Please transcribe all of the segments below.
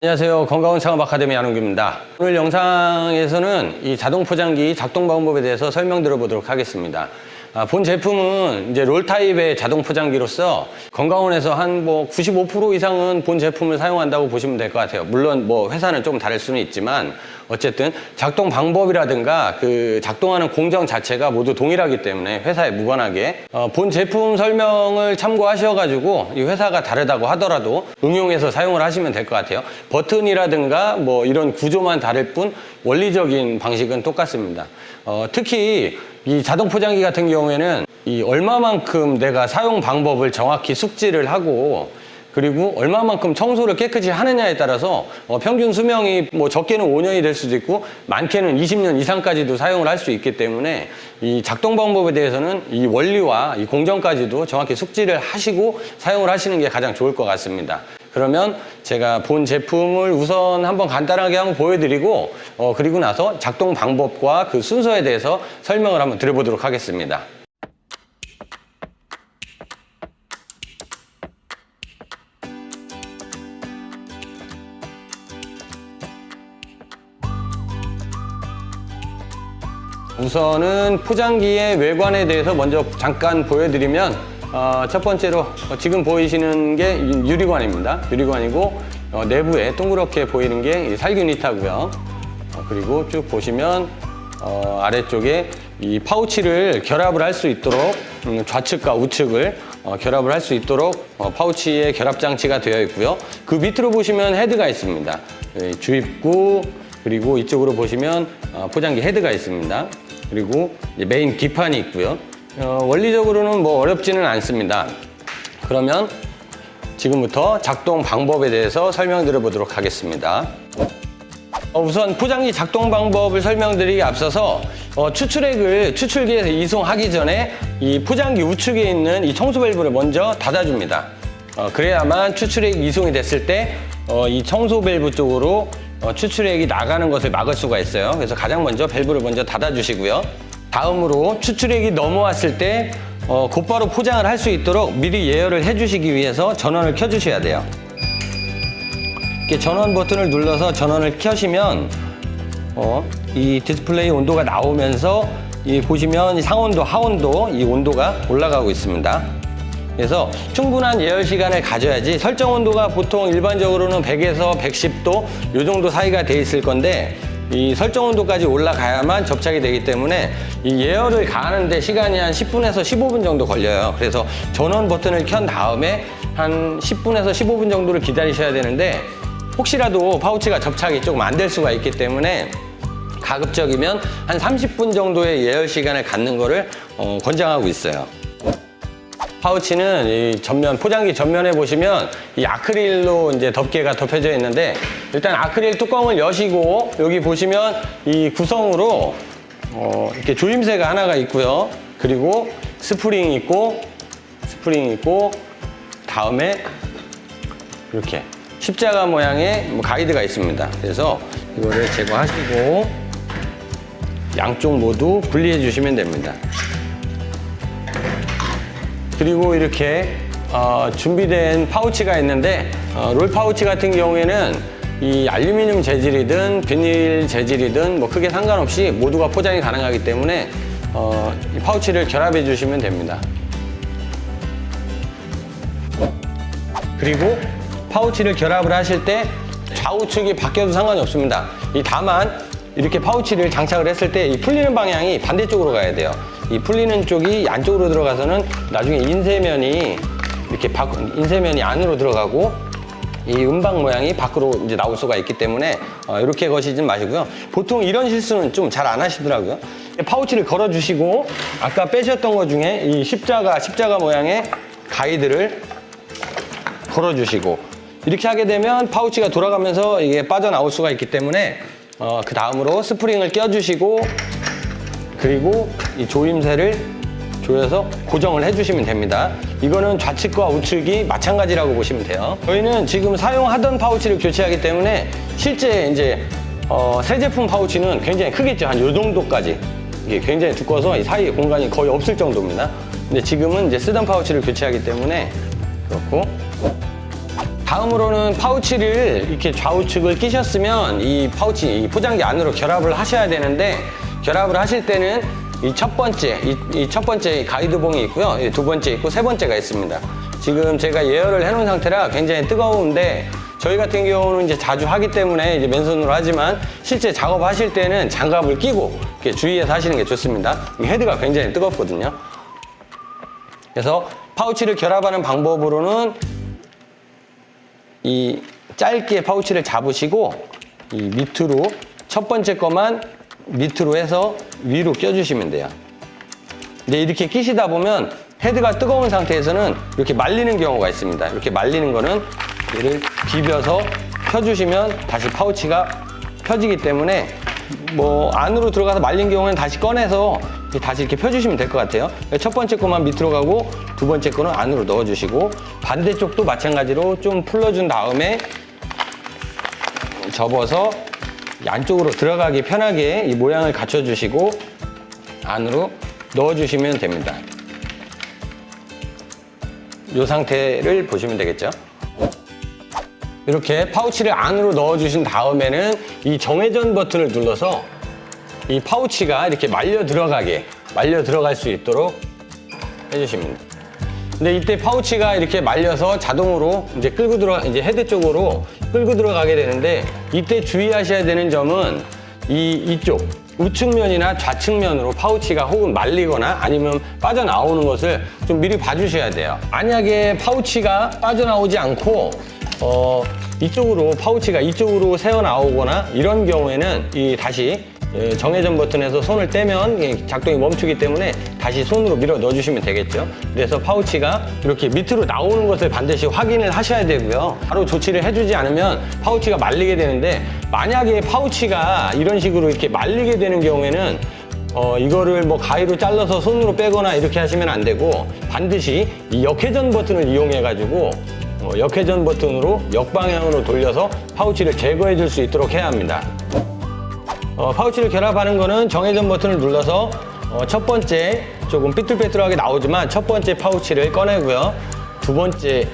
안녕하세요. 건강한 창업 아카데미 안홍규입니다. 오늘 영상에서는 이 자동 포장기 작동 방법에 대해서 설명 들어보도록 하겠습니다. 본 제품은 이제 롤 타입의 자동 포장기로서 건강원에서 한 95% 이상은 본 제품을 사용한다고 보시면 될 것 같아요. 물론 회사는 좀 다를 수는 있지만 어쨌든 작동 방법이라든가 그 작동하는 공정 자체가 모두 동일하기 때문에 회사에 무관하게 본 제품 설명을 참고하셔가지고 이 회사가 다르다고 하더라도 응용해서 사용을 하시면 될 것 같아요. 버튼이라든가 이런 구조만 다를 뿐 원리적인 방식은 똑같습니다. 특히 이 자동 포장기 같은 경우에는 이 얼마만큼 내가 사용 방법을 정확히 숙지를 하고 그리고 얼마만큼 청소를 깨끗이 하느냐에 따라서 평균 수명이 적게는 5년이 될 수도 있고 많게는 20년 이상까지도 사용을 할 수 있기 때문에 이 작동 방법에 대해서는 이 원리와 이 공정까지도 정확히 숙지를 하시고 사용을 하시는 게 가장 좋을 것 같습니다. 그러면 제가 본 제품을 우선 한번 간단하게 한번 보여드리고 그리고 나서 작동 방법과 그 순서에 대해서 설명을 한번 드려보도록 하겠습니다. 우선은 포장기의 외관에 대해서 먼저 잠깐 보여드리면 첫 번째로 지금 보이시는 게 유리관입니다. 유리관이고 내부에 동그랗게 보이는 게 살균 히터고요. 그리고 쭉 보시면 아래쪽에 이 파우치를 결합을 할 수 있도록 좌측과 우측을 결합을 할 수 있도록 파우치에 결합 장치가 되어 있고요. 그 밑으로 보시면 헤드가 있습니다. 주입구 그리고 이쪽으로 보시면 포장기 헤드가 있습니다. 그리고 메인 기판이 있고요. 원리적으로는 어렵지는 않습니다. 그러면 지금부터 작동 방법에 대해서 설명드려 보도록 하겠습니다. 우선 포장기 작동 방법을 설명드리기 앞서서 추출기에서 이송하기 전에 이 포장기 우측에 있는 이 청소 밸브를 먼저 닫아줍니다. 그래야만 추출액이 이송이 됐을 때 이 청소 밸브 쪽으로 추출액이 나가는 것을 막을 수가 있어요. 그래서 가장 먼저 밸브를 먼저 닫아주시고요. 다음으로 추출액이 넘어왔을 때 곧바로 포장을 할 수 있도록 미리 예열을 해주시기 위해서 전원을 켜주셔야 돼요. 이렇게 전원 버튼을 눌러서 전원을 켜시면 이 디스플레이 온도가 나오면서 보시면 이 상온도, 하온도 이 온도가 올라가고 있습니다. 그래서 충분한 예열 시간을 가져야지 설정 온도가 보통 일반적으로는 100에서 110도 이 정도 사이가 돼 있을 건데 이 설정 온도까지 올라가야만 접착이 되기 때문에 이 예열을 가하는데 시간이 한 10분에서 15분 정도 걸려요. 그래서 전원 버튼을 켠 다음에 한 10분에서 15분 정도를 기다리셔야 되는데 혹시라도 파우치가 접착이 조금 안 될 수가 있기 때문에 가급적이면 한 30분 정도의 예열 시간을 갖는 거를 권장하고 있어요. 파우치는 이 포장기 전면에 보시면 이 아크릴로 이제 덮개가 덮여져 있는데 일단 아크릴 뚜껑을 여시고 여기 보시면 이 구성으로 이렇게 조임새가 하나가 있고요. 그리고 스프링이 있고 다음에 이렇게 십자가 모양의 가이드가 있습니다. 그래서 이거를 제거하시고 양쪽 모두 분리해 주시면 됩니다. 그리고 이렇게 준비된 파우치가 있는데 롤 파우치 같은 경우에는 이 알루미늄 재질이든 비닐 재질이든 크게 상관없이 모두가 포장이 가능하기 때문에 이 파우치를 결합해 주시면 됩니다. 그리고 파우치를 결합을 하실 때 좌우측이 바뀌어도 상관이 없습니다. 다만 이렇게 파우치를 장착을 했을 때 이 풀리는 방향이 반대쪽으로 가야 돼요. 이 풀리는 쪽이 안쪽으로 들어가서는 나중에 인쇄면이 인쇄면이 안으로 들어가고 이 음방 모양이 밖으로 이제 나올 수가 있기 때문에 이렇게 거시지 마시고요. 보통 이런 실수는 좀 잘 안 하시더라고요. 파우치를 걸어 주시고 아까 빼셨던 것 중에 이 십자가 모양의 가이드를 걸어 주시고 이렇게 하게 되면 파우치가 돌아가면서 이게 빠져나올 수가 있기 때문에 그 다음으로 스프링을 껴주시고 그리고 이 조임새를 조여서 고정을 해주시면 됩니다. 이거는 좌측과 우측이 마찬가지라고 보시면 돼요. 저희는 지금 사용하던 파우치를 교체하기 때문에 실제 이제 새 제품 파우치는 굉장히 크겠죠. 한 요 정도까지 이게 굉장히 두꺼워서 이 사이에 공간이 거의 없을 정도입니다. 근데 지금은 이제 쓰던 파우치를 교체하기 때문에 그렇고 다음으로는 파우치를 이렇게 좌우측을 끼셨으면 이 파우치, 이 포장지 안으로 결합을 하셔야 되는데, 결합을 하실 때는 이 첫 번째 가이드봉이 있고요. 두 번째 있고 세 번째가 있습니다. 지금 제가 예열을 해놓은 상태라 굉장히 뜨거운데, 저희 같은 경우는 이제 자주 하기 때문에 이제 맨손으로 하지만 실제 작업하실 때는 장갑을 끼고 이렇게 주의해서 하시는 게 좋습니다. 이 헤드가 굉장히 뜨겁거든요. 그래서 파우치를 결합하는 방법으로는 이 짧게 파우치를 잡으시고 이 밑으로 첫 번째 거만 밑으로 해서 위로 껴주시면 돼요. 근데 이렇게 끼시다 보면 헤드가 뜨거운 상태에서는 이렇게 말리는 경우가 있습니다. 이렇게 말리는 거는 얘를 비벼서 펴주시면 다시 파우치가 펴지기 때문에 뭐 안으로 들어가서 말린 경우는 다시 꺼내서 다시 이렇게 펴주시면 될 것 같아요. 첫 번째 거만 밑으로 가고 두 번째 거는 안으로 넣어주시고, 반대쪽도 마찬가지로 좀 풀러준 다음에 접어서 안쪽으로 들어가기 편하게 이 모양을 갖춰주시고 안으로 넣어주시면 됩니다. 이 상태를 보시면 되겠죠. 이렇게 파우치를 안으로 넣어주신 다음에는 이 정회전 버튼을 눌러서 이 파우치가 이렇게 말려 들어갈 수 있도록 해주십니다. 근데 이때 파우치가 이렇게 말려서 자동으로 이제 이제 헤드 쪽으로 끌고 들어가게 되는데, 이때 주의하셔야 되는 점은 이쪽 우측면이나 좌측면으로 파우치가 혹은 말리거나 아니면 빠져나오는 것을 좀 미리 봐주셔야 돼요. 만약에 파우치가 빠져나오지 않고 이쪽으로 파우치가 이쪽으로 새어나오거나 이런 경우에는 다시 정회전 버튼에서 손을 떼면 작동이 멈추기 때문에 다시 손으로 밀어 넣어주시면 되겠죠. 그래서 파우치가 이렇게 밑으로 나오는 것을 반드시 확인을 하셔야 되고요. 바로 조치를 해주지 않으면 파우치가 말리게 되는데, 만약에 파우치가 이런 식으로 이렇게 말리게 되는 경우에는 이거를 뭐 가위로 잘라서 손으로 빼거나 이렇게 하시면 안 되고, 반드시 이 역회전 버튼을 이용해 가지고 역회전 버튼으로 역방향으로 돌려서 파우치를 제거해 줄 수 있도록 해야 합니다. 파우치를 결합하는 거는 정회전 버튼을 눌러서 첫 번째 조금 삐뚤빼뚤하게 나오지만 첫 번째 파우치를 꺼내고요. 두 번째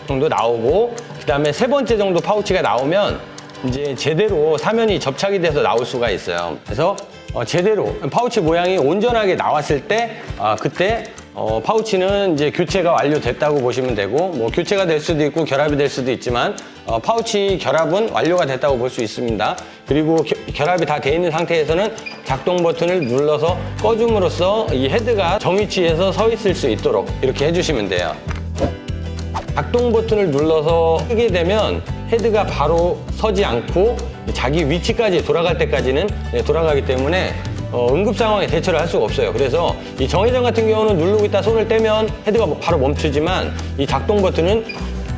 정도 나오고, 그 다음에 세 번째 정도 파우치가 나오면 이제 제대로 사면이 접착이 돼서 나올 수가 있어요. 그래서 제대로 파우치 모양이 온전하게 나왔을 때 그때 파우치는 이제 교체가 완료됐다고 보시면 되고, 뭐 교체가 될 수도 있고 결합이 될 수도 있지만 파우치 결합은 완료가 됐다고 볼 수 있습니다. 그리고 결합이 다 돼 있는 상태에서는 작동 버튼을 눌러서 꺼줌으로써 이 헤드가 정위치에서 서 있을 수 있도록 이렇게 해주시면 돼요. 작동 버튼을 눌러서 끄게 되면 헤드가 바로 서지 않고 자기 위치까지 돌아갈 때까지는 돌아가기 때문에 응급 상황에 대처를 할 수가 없어요. 그래서 이 정회전 같은 경우는 누르고 있다 손을 떼면 헤드가 바로 멈추지만, 이 작동 버튼은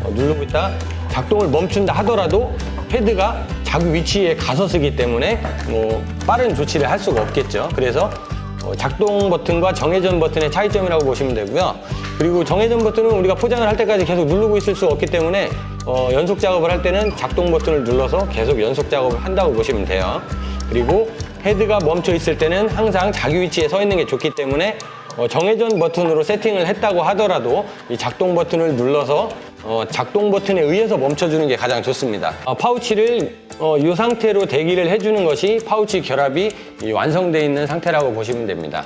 누르고 있다 작동을 멈춘다 하더라도 헤드가 자기 위치에 가서 쓰기 때문에 뭐 빠른 조치를 할 수가 없겠죠. 그래서 작동 버튼과 정회전 버튼의 차이점이라고 보시면 되고요. 그리고 정회전 버튼은 우리가 포장을 할 때까지 계속 누르고 있을 수 없기 때문에 연속 작업을 할 때는 작동 버튼을 눌러서 계속 연속 작업을 한다고 보시면 돼요. 그리고 헤드가 멈춰 있을 때는 항상 자기 위치에 서 있는 게 좋기 때문에 정회전 버튼으로 세팅을 했다고 하더라도 이 작동 버튼을 눌러서 작동 버튼에 의해서 멈춰주는 게 가장 좋습니다. 파우치를 이 상태로 대기를 해주는 것이 파우치 결합이 완성되어 있는 상태라고 보시면 됩니다.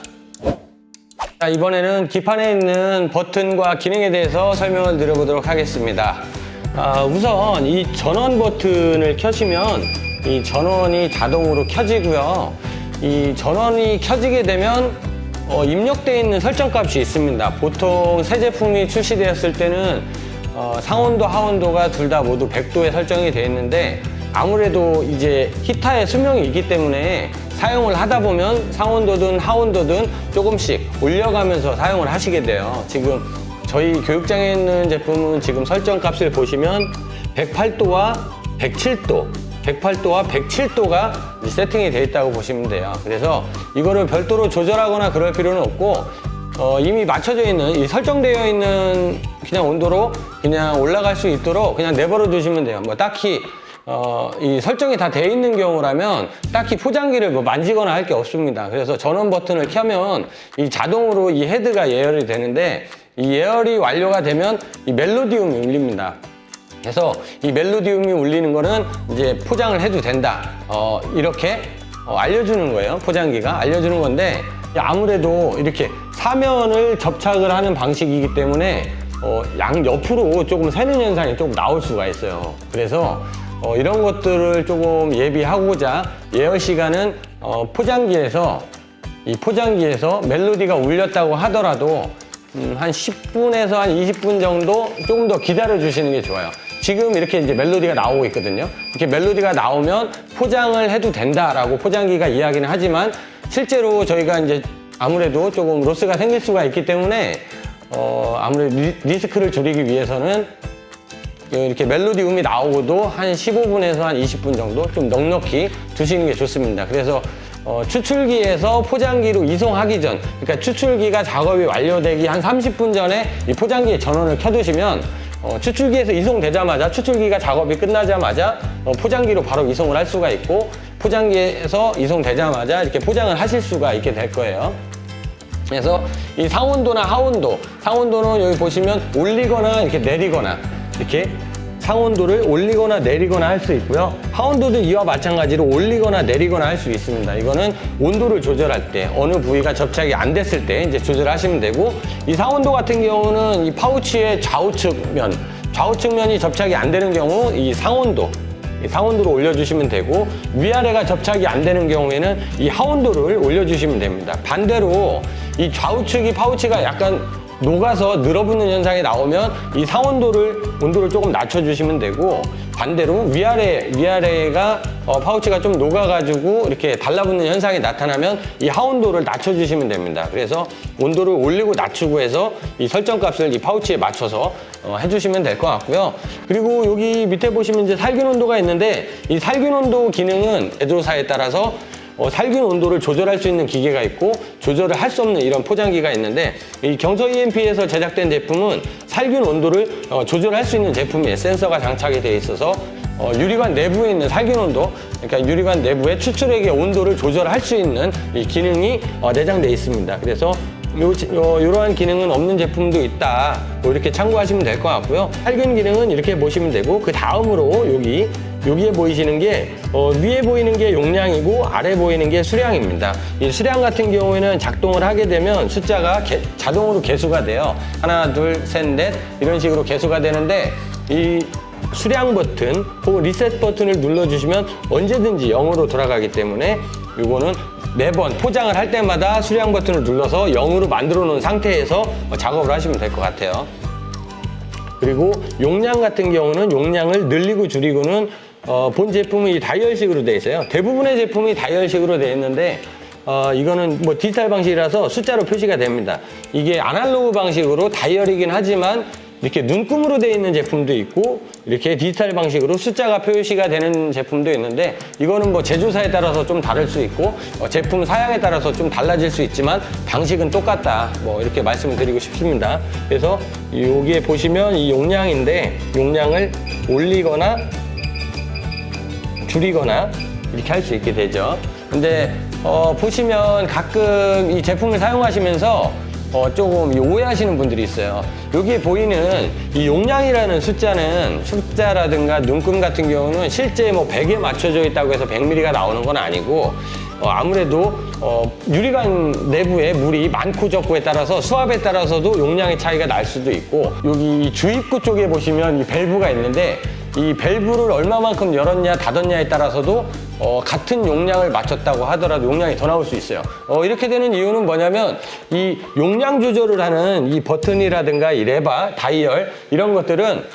자, 이번에는 기판에 있는 버튼과 기능에 대해서 설명을 드려보도록 하겠습니다. 우선 이 전원 버튼을 켜시면 이 전원이 자동으로 켜지고요. 이 전원이 켜지게 되면 입력되어 있는 설정값이 있습니다. 보통 새 제품이 출시되었을 때는 상온도 하온도가 둘 다 모두 100도에 설정이 되어 있는데, 아무래도 이제 히터의 수명이 있기 때문에 사용을 하다 보면 상온도든 하온도든 조금씩 올려가면서 사용을 하시게 돼요. 지금 저희 교육장에 있는 제품은 지금 설정값을 보시면 108도와 107도 108도와 107도가 세팅이 되어 있다고 보시면 돼요. 그래서 이거를 별도로 조절하거나 그럴 필요는 없고 이미 맞춰져 있는, 이 설정되어 있는 그냥 온도로 그냥 올라갈 수 있도록 그냥 내버려 두시면 돼요. 뭐 딱히 이 설정이 다 되어 있는 경우라면 딱히 포장기를 뭐 만지거나 할 게 없습니다. 그래서 전원 버튼을 켜면 이 자동으로 이 헤드가 예열이 되는데, 이 예열이 완료가 되면 이 멜로디움이 울립니다. 그래서 이 멜로디움이 울리는 거는 이제 포장을 해도 된다. 이렇게 알려주는 거예요. 포장기가 알려주는 건데, 아무래도 이렇게 사면을 접착을 하는 방식이기 때문에 양 옆으로 조금 새는 현상이 조금 나올 수가 있어요. 그래서 이런 것들을 조금 예비하고자 예열 시간은 포장기에서 멜로디가 울렸다고 하더라도 한 10분에서 한 20분 정도 조금 더 기다려 주시는 게 좋아요. 지금 이렇게 이제 멜로디가 나오고 있거든요. 이렇게 멜로디가 나오면 포장을 해도 된다라고 포장기가 이야기는 하지만, 실제로 저희가 이제 아무래도 조금 로스가 생길 수가 있기 때문에 아무래도 리스크를 줄이기 위해서는 이렇게 멜로디움이 나오고도 한 15분에서 한 20분 정도 좀 넉넉히 두시는 게 좋습니다. 그래서 추출기에서 포장기로 이송하기 전, 그러니까 추출기가 작업이 완료되기 한 30분 전에 이 포장기의 전원을 켜두시면 추출기에서 이송되자마자, 추출기가 작업이 끝나자마자 포장기로 바로 이송을 할 수가 있고, 포장기에서 이송되자마자 이렇게 포장을 하실 수가 있게 될 거예요. 그래서 이 상온도나 하온도, 상온도는 여기 보시면 올리거나 이렇게 내리거나, 이렇게 상온도를 올리거나 내리거나 할 수 있고요. 하온도도 이와 마찬가지로 올리거나 내리거나 할 수 있습니다. 이거는 온도를 조절할 때, 어느 부위가 접착이 안 됐을 때 이제 조절하시면 되고, 이 상온도 같은 경우는 이 파우치의 좌우측면이 접착이 안 되는 경우 이 상온도로 올려주시면 되고, 위아래가 접착이 안 되는 경우에는 이 하온도를 올려주시면 됩니다. 반대로 이 좌우측이 파우치가 약간 녹아서 늘어붙는 현상이 나오면 이 온도를 조금 낮춰주시면 되고, 반대로 위아래가 파우치가 좀 녹아가지고 이렇게 달라붙는 현상이 나타나면 이 하온도를 낮춰주시면 됩니다. 그래서 온도를 올리고 낮추고 해서 이 설정값을 이 파우치에 맞춰서 해주시면 될 것 같고요. 그리고 여기 밑에 보시면 이제 살균 온도가 있는데, 이 살균 온도 기능은 제조사에 따라서 살균 온도를 조절할 수 있는 기계가 있고 조절을 할 수 없는 이런 포장기가 있는데, 이 경서 EMP에서 제작된 제품은 살균 온도를 조절할 수 있는 제품이에요. 센서가 장착이 되어 있어서 유리관 내부에 있는 살균 온도, 그러니까 유리관 내부의 추출액의 온도를 조절할 수 있는 이 기능이 내장되어 있습니다. 그래서 이러한 기능은 없는 제품도 있다, 이렇게 참고하시면 될 것 같고요. 살균 기능은 이렇게 보시면 되고, 그 다음으로 여기에 보이시는 게 위에 보이는 게 용량이고 아래 보이는 게 수량입니다. 이 수량 같은 경우에는 작동을 하게 되면 숫자가 자동으로 개수가 돼요. 하나, 둘, 셋, 넷 이런 식으로 개수가 되는데, 이 수량 버튼 혹은 리셋 버튼을 눌러주시면 언제든지 0으로 돌아가기 때문에 이거는 매번 포장을 할 때마다 수량 버튼을 눌러서 0으로 만들어 놓은 상태에서 작업을 하시면 될 것 같아요. 그리고 용량 같은 경우는 용량을 늘리고 줄이고는 본 제품은 이 다이얼식으로 되어 있어요. 대부분의 제품이 다이얼식으로 되어 있는데 이거는 뭐 디지털 방식이라서 숫자로 표시가 됩니다. 이게 아날로그 방식으로 다이얼이긴 하지만 이렇게 눈금으로 되어 있는 제품도 있고, 이렇게 디지털 방식으로 숫자가 표시가 되는 제품도 있는데, 이거는 뭐 제조사에 따라서 좀 다를 수 있고 제품 사양에 따라서 좀 달라질 수 있지만 방식은 똑같다, 뭐 이렇게 말씀을 드리고 싶습니다. 그래서 여기에 보시면 이 용량인데, 용량을 올리거나 줄이거나 이렇게 할 수 있게 되죠. 근데 보시면 가끔 이 제품을 사용하시면서 조금 오해하시는 분들이 있어요. 여기에 보이는 이 용량이라는 숫자라든가 눈금 같은 경우는 실제 뭐 100에 맞춰져 있다고 해서 100ml가 나오는 건 아니고, 아무래도 유리관 내부에 물이 많고 적고에 따라서 수압에 따라서도 용량의 차이가 날 수도 있고, 여기 주입구 쪽에 보시면 이 밸브가 있는데, 이 밸브를 얼마만큼 열었냐 닫았냐에 따라서도 같은 용량을 맞췄다고 하더라도 용량이 더 나올 수 있어요. 이렇게 되는 이유는 뭐냐면, 이 용량 조절을 하는 이 버튼이라든가 이 레바, 다이얼 이런 것들은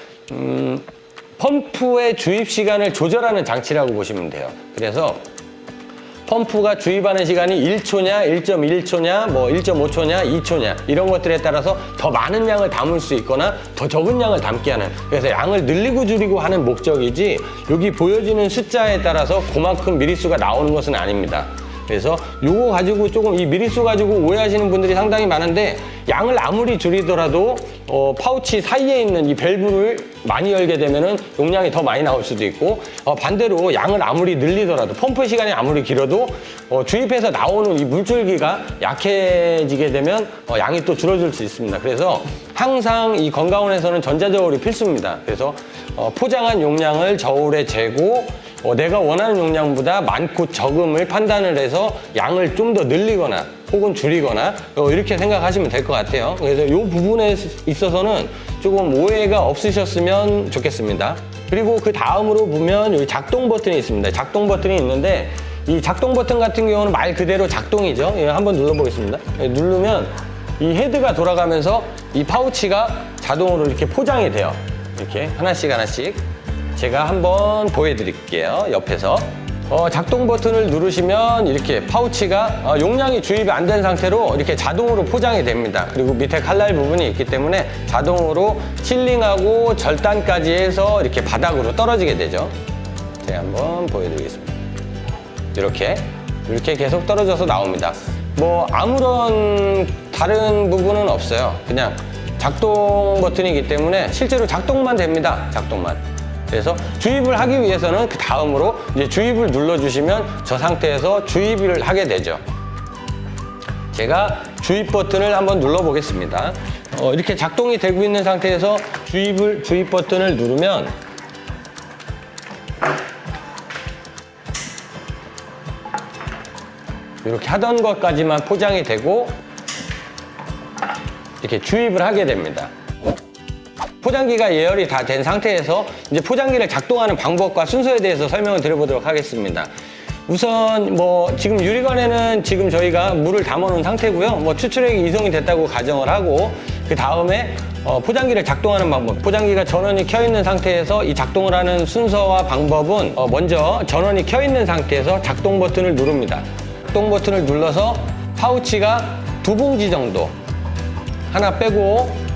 펌프의 주입 시간을 조절하는 장치라고 보시면 돼요. 그래서 펌프가 주입하는 시간이 1초냐, 1.1초냐, 뭐 1.5초냐, 2초냐 이런 것들에 따라서 더 많은 양을 담을 수 있거나 더 적은 양을 담게 하는, 그래서 양을 늘리고 줄이고 하는 목적이지 여기 보여지는 숫자에 따라서 그만큼 미리수가 나오는 것은 아닙니다. 그래서 요거 가지고 조금 이 미리수 가지고 오해하시는 분들이 상당히 많은데, 양을 아무리 줄이더라도 파우치 사이에 있는 이 밸브를 많이 열게 되면은 용량이 더 많이 나올 수도 있고, 반대로 양을 아무리 늘리더라도 펌프 시간이 아무리 길어도 주입해서 나오는 이 물줄기가 약해지게 되면 양이 또 줄어들 수 있습니다. 그래서 항상 이 건강원에서는 전자저울이 필수입니다. 그래서 포장한 용량을 저울에 재고 내가 원하는 용량보다 많고 적음을 판단을 해서 양을 좀 더 늘리거나 혹은 줄이거나 이렇게 생각하시면 될 것 같아요. 그래서 이 부분에 있어서는 조금 오해가 없으셨으면 좋겠습니다. 그리고 그 다음으로 보면 여기 작동 버튼이 있습니다. 작동 버튼이 있는데 이 작동 버튼 같은 경우는 말 그대로 작동이죠. 한번 눌러보겠습니다. 누르면 이 헤드가 돌아가면서 이 파우치가 자동으로 이렇게 포장이 돼요. 이렇게 하나씩 하나씩 제가 한번 보여드릴게요. 옆에서 작동 버튼을 누르시면 이렇게 파우치가 용량이 주입이 안 된 상태로 이렇게 자동으로 포장이 됩니다. 그리고 밑에 칼날 부분이 있기 때문에 자동으로 실링하고 절단까지 해서 이렇게 바닥으로 떨어지게 되죠. 제가 한번 보여드리겠습니다. 이렇게 계속 떨어져서 나옵니다. 뭐 아무런 다른 부분은 없어요. 그냥 작동 버튼이기 때문에 실제로 작동만 됩니다. 작동만. 그래서 주입을 하기 위해서는 그 다음으로 이제 주입을 눌러주시면 저 상태에서 주입을 하게 되죠. 제가 주입 버튼을 한번 눌러보겠습니다. 이렇게 작동이 되고 있는 상태에서 주입 버튼을 누르면 이렇게 하던 것까지만 포장이 되고 이렇게 주입을 하게 됩니다. 포장기가 예열이 다 된 상태에서 이제 포장기를 작동하는 방법과 순서에 대해서 설명을 드려보도록 하겠습니다. 우선 뭐 지금 유리관에는 지금 저희가 물을 담아 놓은 상태고요. 뭐 추출액이 이송이 됐다고 가정을 하고 그 다음에 포장기를 작동하는 방법, 포장기가 전원이 켜 있는 상태에서 이 작동을 하는 순서와 방법은 먼저 전원이 켜 있는 상태에서 작동 버튼을 누릅니다. 작동 버튼을 눌러서 파우치가 2봉지 정도 하나 빼고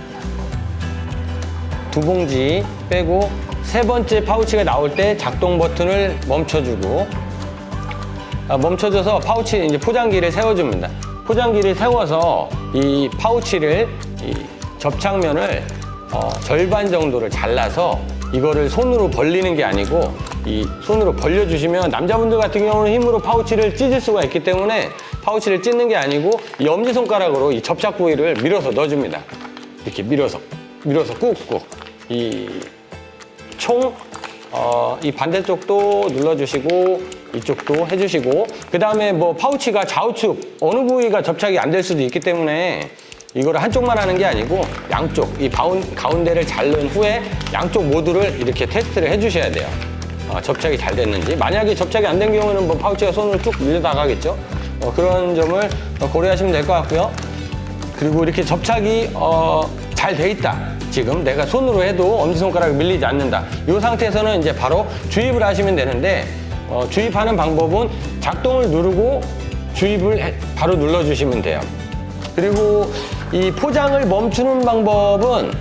2봉지 빼고 세 번째 파우치가 나올 때 작동 버튼을 멈춰주고 멈춰줘서 파우치 이제 포장기를 세워줍니다. 포장기를 세워서 이 파우치를 이 접착면을 절반 정도를 잘라서 이거를 손으로 벌리는 게 아니고 이 손으로 벌려주시면 남자분들 같은 경우는 힘으로 파우치를 찢을 수가 있기 때문에 파우치를 찢는 게 아니고 이 엄지손가락으로 이 접착 부위를 밀어서 넣어줍니다. 이렇게 밀어서 꾹꾹 이 반대쪽도 눌러주시고 이쪽도 해주시고 그 다음에 뭐 파우치가 좌우측 어느 부위가 접착이 안 될 수도 있기 때문에 이거를 한쪽만 하는 게 아니고 양쪽 이 가운데를 자른 후에 양쪽 모두를 이렇게 테스트를 해주셔야 돼요. 접착이 잘 됐는지. 만약에 접착이 안 된 경우는 뭐 파우치가 손으로 쭉 밀려 나가겠죠. 그런 점을 고려하시면 될 것 같고요. 그리고 이렇게 접착이 잘 돼 있다. 지금 내가 손으로 해도 엄지손가락이 밀리지 않는다. 이 상태에서는 이제 바로 주입을 하시면 되는데 주입하는 방법은 작동을 누르고 주입을 바로 눌러주시면 돼요. 그리고 이 포장을 멈추는 방법은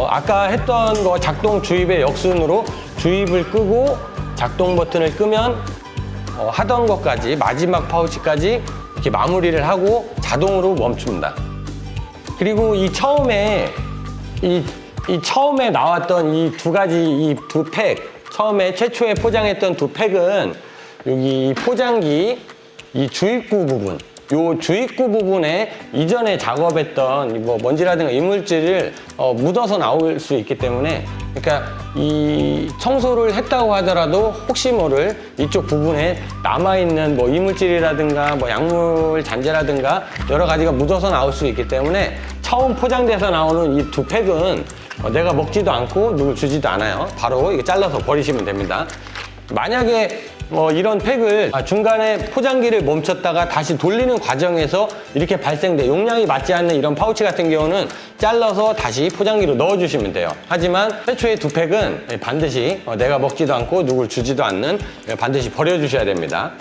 아까 했던 거 작동 주입의 역순으로 주입을 끄고 작동 버튼을 끄면 하던 것까지 마지막 파우치까지 이렇게 마무리를 하고 자동으로 멈춥니다. 그리고 이 처음에 처음에 나왔던 이 두 가지 이 두 팩 처음에 최초에 포장했던 두 팩은 여기 포장기 이 주입구 부분 요 주입구 부분에 이전에 작업했던 뭐 먼지라든가 이물질을 묻어서 나올 수 있기 때문에 그러니까 이 청소를 했다고 하더라도 혹시 모를 이쪽 부분에 남아있는 뭐 이물질이라든가 뭐 약물 잔재라든가 여러 가지가 묻어서 나올 수 있기 때문에 처음 포장돼서 나오는 이 두 팩은 내가 먹지도 않고 누굴 주지도 않아요. 바로 이거 잘라서 버리시면 됩니다. 만약에 이런 팩을 중간에 포장기를 멈췄다가 다시 돌리는 과정에서 이렇게 발생돼 용량이 맞지 않는 이런 파우치 같은 경우는 잘라서 다시 포장기로 넣어주시면 돼요. 하지만 최초의 두 팩은 반드시 내가 먹지도 않고 누굴 주지도 않는 반드시 버려주셔야 됩니다.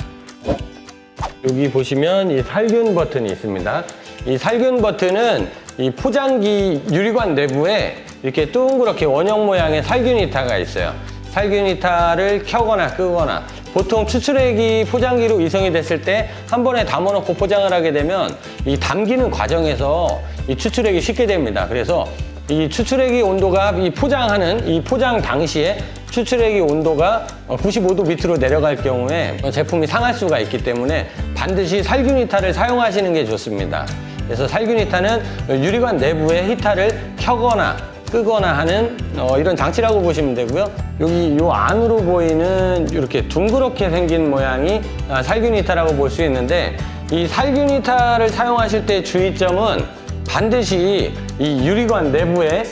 여기 보시면 이 살균 버튼이 있습니다. 이 살균 버튼은 이 포장기 유리관 내부에 이렇게 둥그렇게 원형 모양의 살균 히터가 있어요. 살균 히터를 켜거나 끄거나 보통 추출액이 포장기로 이송이 됐을 때 한 번에 담아놓고 포장을 하게 되면 이 담기는 과정에서 이 추출액이 식게 됩니다. 그래서 이 추출액이 온도가 이 포장 당시에 추출액이 온도가 95도 밑으로 내려갈 경우에 제품이 상할 수가 있기 때문에 반드시 살균 히터를 사용하시는 게 좋습니다. 그래서 살균 히터는 유리관 내부의 히터를 켜거나 끄거나 하는 이런 장치라고 보시면 되고요. 여기 요 안으로 보이는 이렇게 둥그렇게 생긴 모양이 살균 히터라고 볼 수 있는데, 이 살균 히터를 사용하실 때 주의점은 반드시 이 유리관 내부에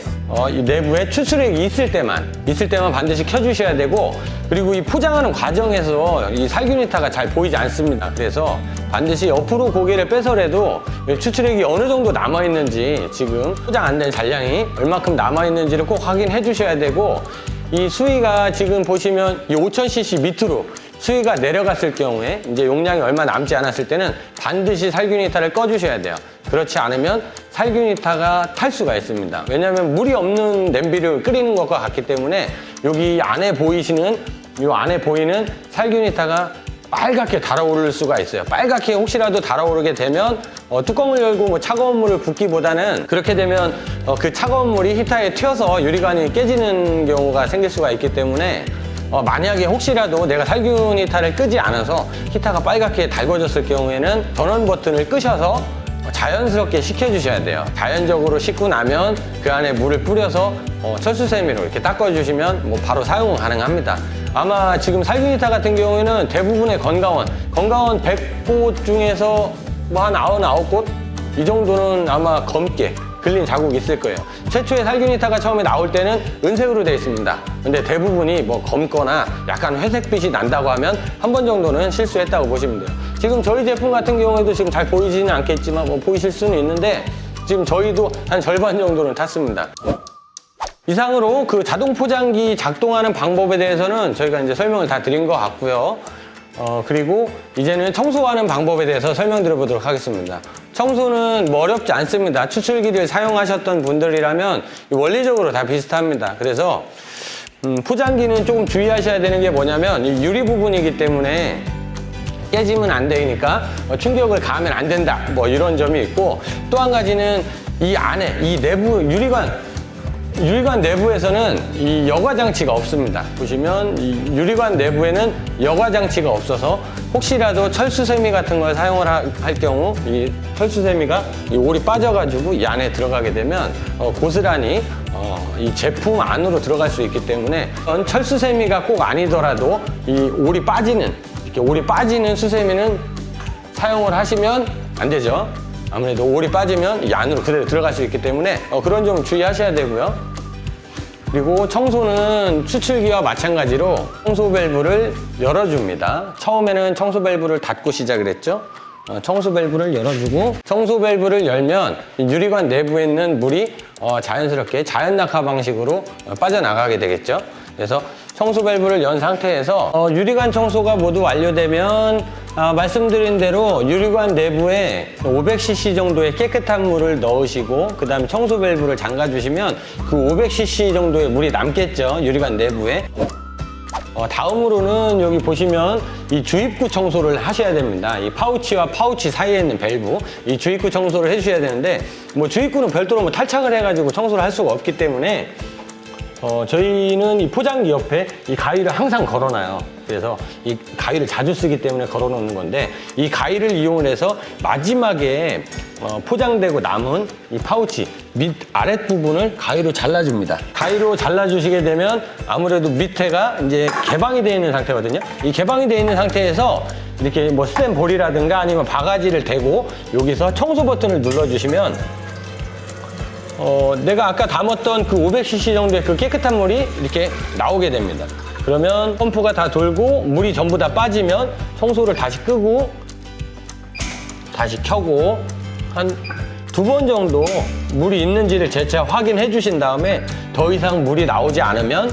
이 내부에 추출액이 있을 때만 반드시 켜주셔야 되고, 그리고 이 포장하는 과정에서 이 살균 히터가 잘 보이지 않습니다. 그래서 반드시 옆으로 고개를 빼서라도 추출액이 어느 정도 남아있는지, 지금 포장 안 된 잔량이 얼마큼 남아있는지를 꼭 확인해 주셔야 되고, 이 수위가 지금 보시면 이 5000cc 밑으로 수위가 내려갔을 경우에 이제 용량이 얼마 남지 않았을 때는 반드시 살균 히터를 꺼주셔야 돼요. 그렇지 않으면 살균 히터가 탈 수가 있습니다. 왜냐하면 물이 없는 냄비를 끓이는 것과 같기 때문에 여기 안에 보이는 살균 히터가 빨갛게 달아오를 수가 있어요. 빨갛게 혹시라도 달아오르게 되면 뚜껑을 열고 뭐 차가운 물을 붓기보다는, 그렇게 되면 그 차가운 물이 히터에 튀어서 유리관이 깨지는 경우가 생길 수가 있기 때문에 만약에 혹시라도 내가 살균 히터를 끄지 않아서 히터가 빨갛게 달궈졌을 경우에는 전원 버튼을 끄셔서 자연스럽게 식혀주셔야 돼요. 자연적으로 식고 나면 그 안에 물을 뿌려서 철수세미로 이렇게 닦아주시면 뭐 바로 사용 가능합니다. 아마 지금 살균 히터 같은 경우에는 대부분의 건강원 100곳 중에서 뭐 한 99곳 이 정도는 아마 검게 글린 자국이 있을 거예요. 최초의 살균 히터가 처음에 나올 때는 은색으로 되어 있습니다. 근데 대부분이 뭐 검거나 약간 회색빛이 난다고 하면 한 번 정도는 실수했다고 보시면 돼요. 지금 저희 제품 같은 경우에도 지금 잘 보이지는 않겠지만 뭐 보이실 수는 있는데, 지금 저희도 한 절반 정도는 탔습니다. 이상으로 그 자동 포장기 작동하는 방법에 대해서는 저희가 이제 설명을 다 드린 것 같고요. 그리고 이제는 청소하는 방법에 대해서 설명드려 보도록 하겠습니다. 청소는 뭐 어렵지 않습니다. 추출기를 사용하셨던 분들이라면 원리적으로 다 비슷합니다. 그래서 포장기는 조금 주의하셔야 되는 게 뭐냐면, 이 유리 부분이기 때문에 깨지면 안 되니까 충격을 가하면 안 된다, 뭐 이런 점이 있고, 또 한 가지는 이 안에 이 내부 유리관 내부에서는 이 여과 장치가 없습니다. 보시면 이 유리관 내부에는 여과 장치가 없어서 혹시라도 철수세미 같은 걸 사용을 할 경우 이 철수세미가 이 올이 빠져가지고 이 안에 들어가게 되면 고스란히 이 제품 안으로 들어갈 수 있기 때문에, 철수세미가 꼭 아니더라도 이 올이 빠지는 수세미는 사용을 하시면 안 되죠. 아무래도 올이 빠지면 이 안으로 그대로 들어갈 수 있기 때문에 그런 점 주의하셔야 되고요. 그리고 청소는 추출기와 마찬가지로 청소 밸브를 열어줍니다. 처음에는 청소 밸브를 닫고 시작을 했죠. 청소 밸브를 열어주고, 청소 밸브를 열면 유리관 내부에 있는 물이 자연스럽게 자연 낙하 방식으로 빠져나가게 되겠죠. 그래서 청소 밸브를 연 상태에서 유리관 청소가 모두 완료되면 말씀드린 대로 유리관 내부에 500cc 정도의 깨끗한 물을 넣으시고, 그 다음에 청소 밸브를 잠가 주시면 그 500cc 정도의 물이 남겠죠, 유리관 내부에. 다음으로는 여기 보시면 이 주입구 청소를 하셔야 됩니다. 이 파우치와 파우치 사이에 있는 밸브, 이 주입구 청소를 해주셔야 되는데, 뭐 주입구는 별도로 뭐 탈착을 해가지고 청소를 할 수가 없기 때문에 저희는 이 포장기 옆에 이 가위를 항상 걸어놔요. 그래서 이 가위를 자주 쓰기 때문에 걸어놓는 건데, 이 가위를 이용을 해서 마지막에 포장되고 남은 이 파우치 밑 아랫 부분을 가위로 잘라줍니다. 가위로 잘라주시게 되면 아무래도 밑에가 이제 개방이 되어 있는 상태거든요. 이 개방이 되어 있는 상태에서 이렇게 뭐 스텐 볼이라든가 아니면 바가지를 대고 여기서 청소 버튼을 눌러주시면 내가 아까 담았던 그 500cc 정도의 그 깨끗한 물이 이렇게 나오게 됩니다. 그러면 펌프가 다 돌고 물이 전부 다 빠지면 청소를 다시 끄고 다시 켜고 한 2번 정도 물이 있는지를 재차 확인해 주신 다음에 더 이상 물이 나오지 않으면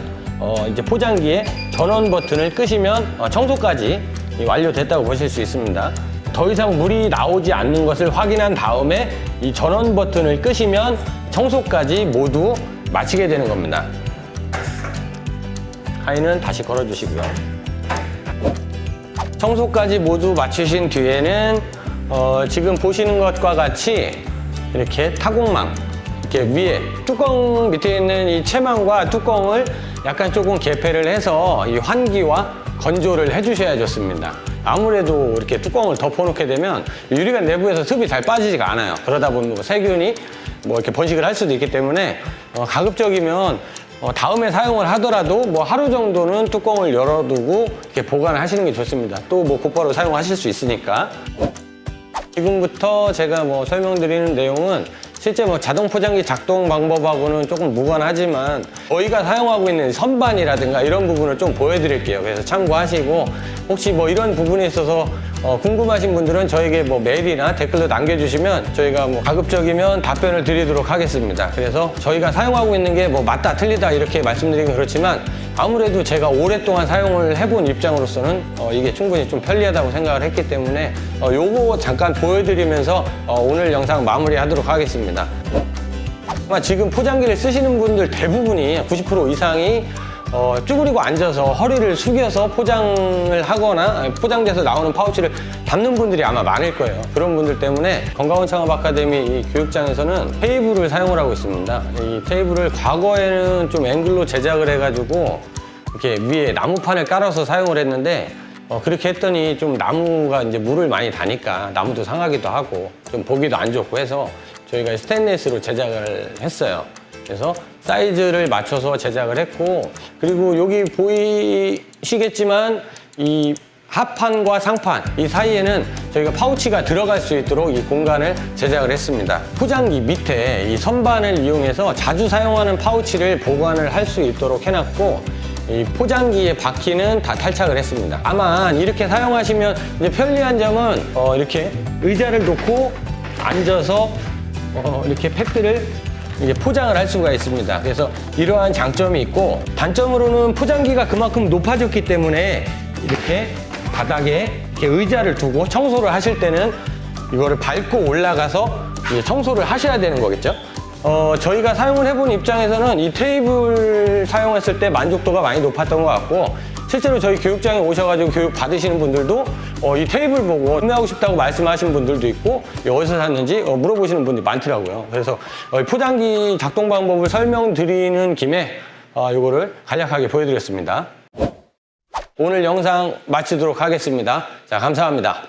이제 포장기에 전원 버튼을 끄시면 청소까지 완료됐다고 보실 수 있습니다. 더 이상 물이 나오지 않는 것을 확인한 다음에 이 전원 버튼을 끄시면 청소까지 모두 마치게 되는 겁니다. 가위는 다시 걸어주시고요. 청소까지 모두 마치신 뒤에는 지금 보시는 것과 같이 이렇게 타공망, 이렇게 위에 뚜껑 밑에 있는 이 채망과 뚜껑을 약간 조금 개폐를 해서 이 환기와 건조를 해주셔야 좋습니다. 아무래도 이렇게 뚜껑을 덮어놓게 되면 유리관 내부에서 습이 잘 빠지지가 않아요. 그러다 보면 뭐 세균이 뭐 이렇게 번식을 할 수도 있기 때문에 가급적이면 다음에 사용을 하더라도 뭐 하루 정도는 뚜껑을 열어두고 이렇게 보관을 하시는 게 좋습니다. 또 뭐 곧바로 사용하실 수 있으니까. 지금부터 제가 뭐 설명드리는 내용은 실제 뭐 자동 포장기 작동 방법하고는 조금 무관하지만 저희가 사용하고 있는 선반이라든가 이런 부분을 좀 보여드릴게요. 그래서 참고하시고 혹시 뭐 이런 부분에 있어서 궁금하신 분들은 저에게 뭐 메일이나 댓글로 남겨주시면 저희가 뭐 가급적이면 답변을 드리도록 하겠습니다. 그래서 저희가 사용하고 있는 게 뭐 맞다 틀리다 이렇게 말씀드리긴 그렇지만 아무래도 제가 오랫동안 사용을 해본 입장으로서는 이게 충분히 좀 편리하다고 생각을 했기 때문에 요거 잠깐 보여드리면서 오늘 영상 마무리하도록 하겠습니다. 아마 지금 포장기를 쓰시는 분들 대부분이 90% 이상이 쭈그리고 앉아서 허리를 숙여서 포장을 하거나 포장돼서 나오는 파우치를 담는 분들이 아마 많을 거예요. 그런 분들 때문에 건강원 창업 아카데미 이 교육장에서는 테이블을 사용을 하고 있습니다. 이 테이블을 과거에는 좀 앵글로 제작을 해가지고 이렇게 위에 나무판을 깔아서 사용을 했는데 그렇게 했더니 좀 나무가 이제 물을 많이 다니까 나무도 상하기도 하고 좀 보기도 안 좋고 해서 저희가 스테인리스로 제작을 했어요. 그래서 사이즈를 맞춰서 제작을 했고 그리고 여기 보이시겠지만 이 하판과 상판 이 사이에는 저희가 파우치가 들어갈 수 있도록 이 공간을 제작을 했습니다. 포장기 밑에 이 선반을 이용해서 자주 사용하는 파우치를 보관을 할 수 있도록 해놨고 이 포장기의 바퀴는 다 탈착을 했습니다. 다만 이렇게 사용하시면 이제 편리한 점은 이렇게 의자를 놓고 앉아서 이렇게 팩들을 이제 포장을 할 수가 있습니다. 그래서 이러한 장점이 있고 단점으로는 포장기가 그만큼 높아졌기 때문에 이렇게 바닥에 이렇게 의자를 두고 청소를 하실 때는 이거를 밟고 올라가서 이제 청소를 하셔야 되는 거겠죠. 저희가 사용을 해본 입장에서는 이 테이블 사용했을 때 만족도가 많이 높았던 것 같고 실제로 저희 교육장에 오셔가지고 교육 받으시는 분들도 이 테이블 보고 구매하고 싶다고 말씀하시는 분들도 있고 어디서 샀는지 물어보시는 분들이 많더라고요. 그래서 포장기 작동 방법을 설명드리는 김에 이거를 간략하게 보여드렸습니다. 오늘 영상 마치도록 하겠습니다. 자, 감사합니다.